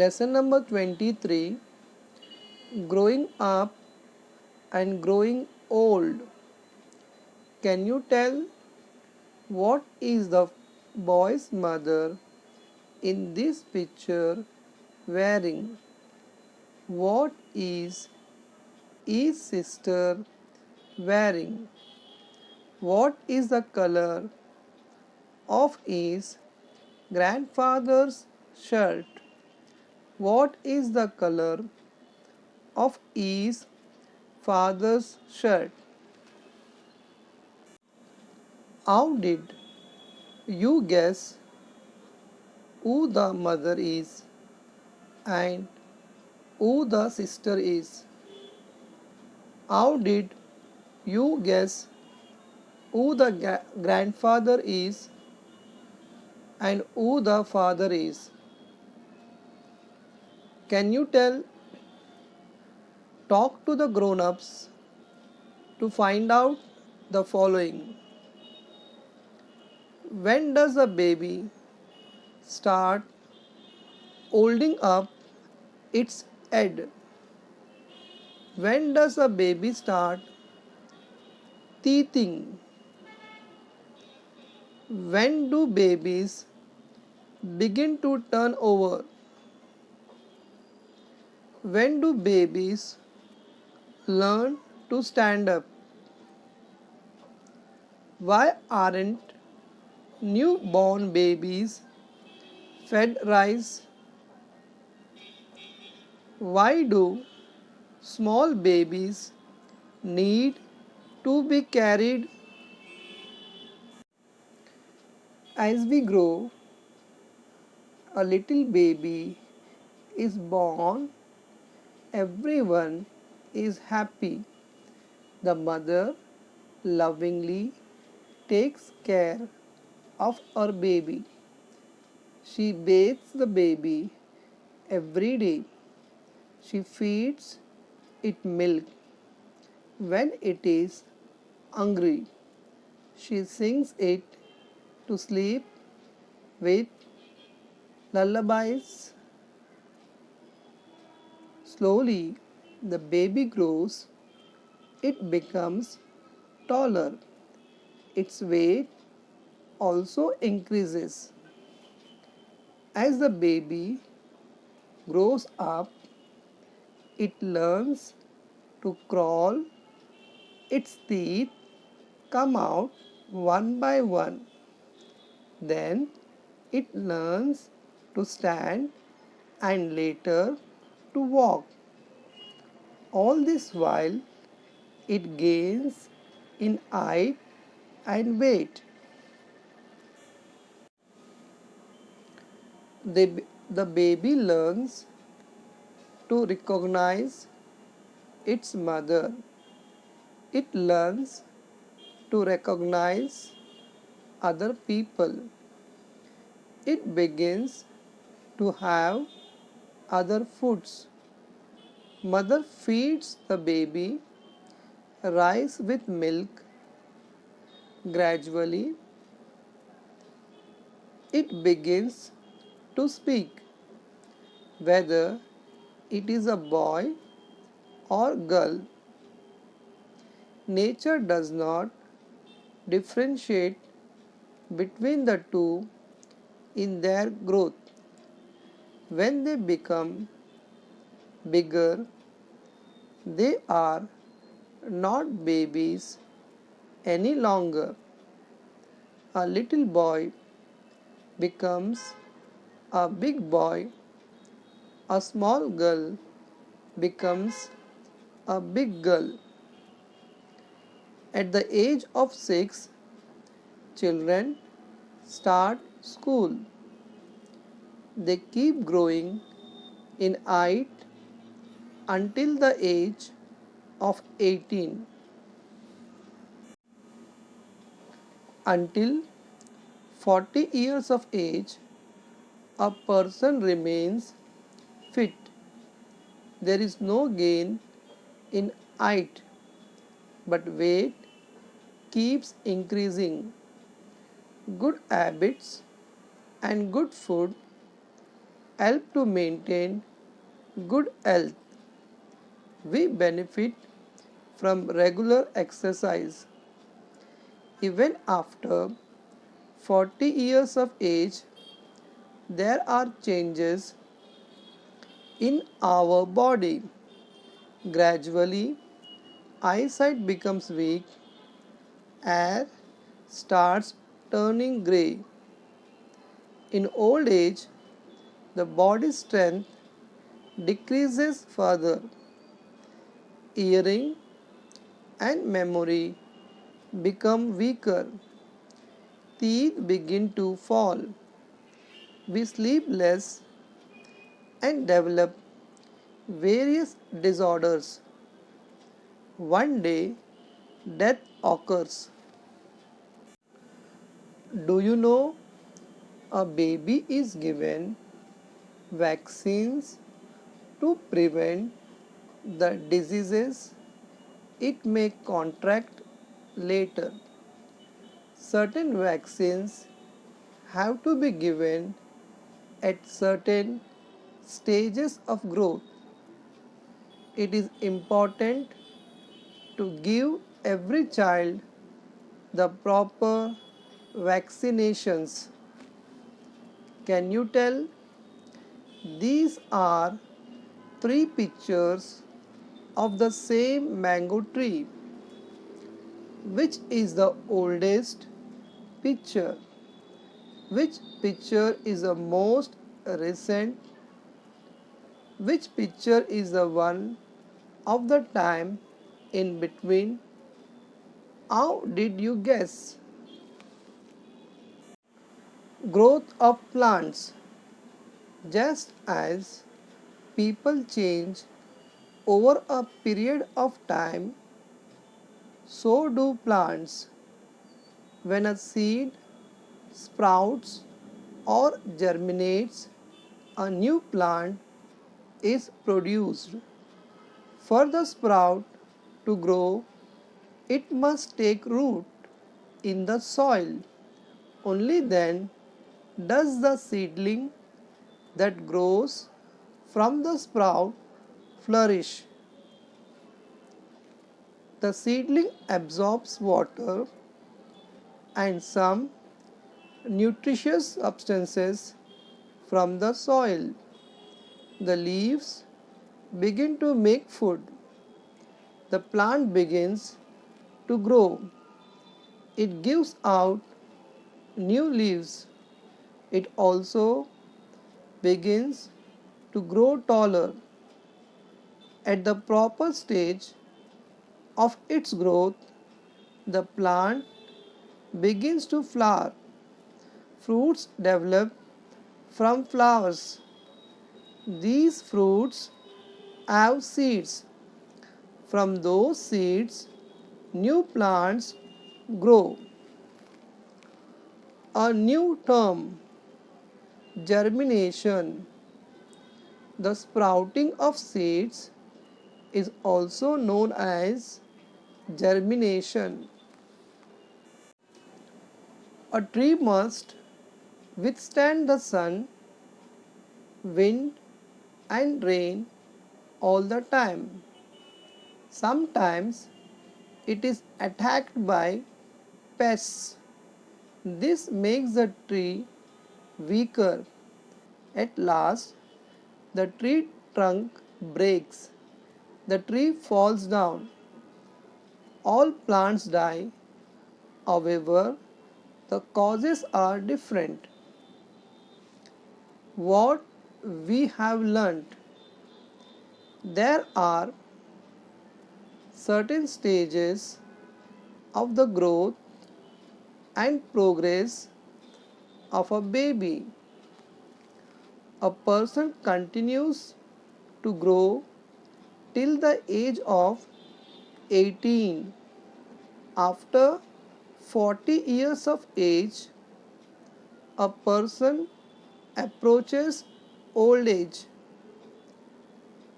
Lesson number 23, Growing Up and Growing Old. Can you tell what is the boy's mother in this picture wearing? What is his sister wearing? What is the color of his grandfather's shirt? What is the color of his father's shirt? How did you guess who the mother is and who the sister is? How did you guess who the grandfather is and who the father is? Can you tell? Talk to the grown ups to find out the following. When does a baby start holding up its head? When does a baby start teething? When do babies begin to turn over? When do babies learn to stand up? Why aren't newborn babies fed rice? Why do small babies need to be carried? As we grow, a little baby is born, everyone is happy. The mother lovingly takes care of her baby. She bathes the baby every day. She feeds it milk when it is hungry. She sings it to sleep with lullabies. Slowly, the baby grows. It becomes taller. Its weight also increases. As the baby grows up, it learns to crawl. Its teeth come out one by one. Then it learns to stand and later to walk. All this while it gains in height and weight. The baby learns to recognize its mother. It learns to recognize other people. It begins to have other foods. Mother feeds the baby rice with milk. Gradually, it begins to speak, whether it is a boy or girl. Nature does not differentiate between the two in their growth. When they become bigger, they are not babies any longer. A little boy becomes a big boy. A small girl becomes a big girl. At the age of 6, children start school. They keep growing in height until the age of 18. Until 40 years of age, a person remains fit. There is no gain in height, but weight keeps increasing. Good habits and good food help to maintain good health. We benefit from regular exercise. Even after 40 years of age, there are changes in our body. Gradually, eyesight becomes weak, hair starts turning grey. In old age, the body strength decreases further. Hearing and memory become weaker. Teeth begin to fall. We sleep less and develop various disorders. One day, death occurs. Do you know a baby is given vaccines to prevent the diseases it may contract later? Certain vaccines have to be given at certain stages of growth. It is important to give every child the proper vaccinations. Can you tell? These are three pictures of the same mango tree. Which is the oldest picture? Which picture is the most recent? Which picture is the one of the time in between? How did you guess? Growth of plants. Just as people change over a period of time, so do plants. When a seed sprouts or germinates, a new plant is produced. For the sprout to grow, it must take root in the soil. Only then does the seedling that grows from the sprout flourish. The seedling absorbs water and some nutritious substances from the soil. The leaves begin to make food. The plant begins to grow. It gives out new leaves. It also begins to grow taller. At the proper stage of its growth, the plant begins to flower. Fruits develop from flowers. These fruits have seeds. From those seeds, new plants grow. A new term, germination. The sprouting of seeds is also known as germination. A tree must withstand the sun, wind, and rain all the time. Sometimes it is attacked by pests. This makes the tree weaker. At last, the tree trunk breaks. The tree falls down. All plants die. However, the causes are different. What we have learnt: there are certain stages of the growth and progress of a baby. A person continues to grow till the age of 18. After 40 years of age, a person approaches old age.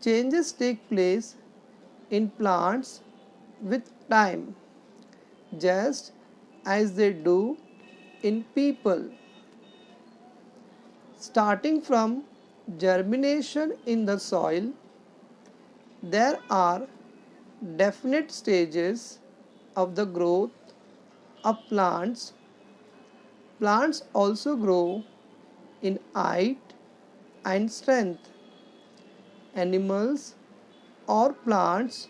Changes take place in plants with time, just as they do in people. Starting from germination in the soil. There are definite stages of the growth of plants. Plants also grow in height and strength. Animals or plants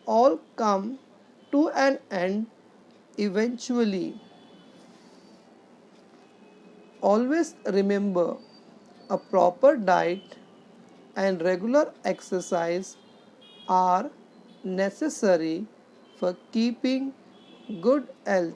all come to an end eventually. Always remember a proper diet and regular exercise are necessary for keeping good health.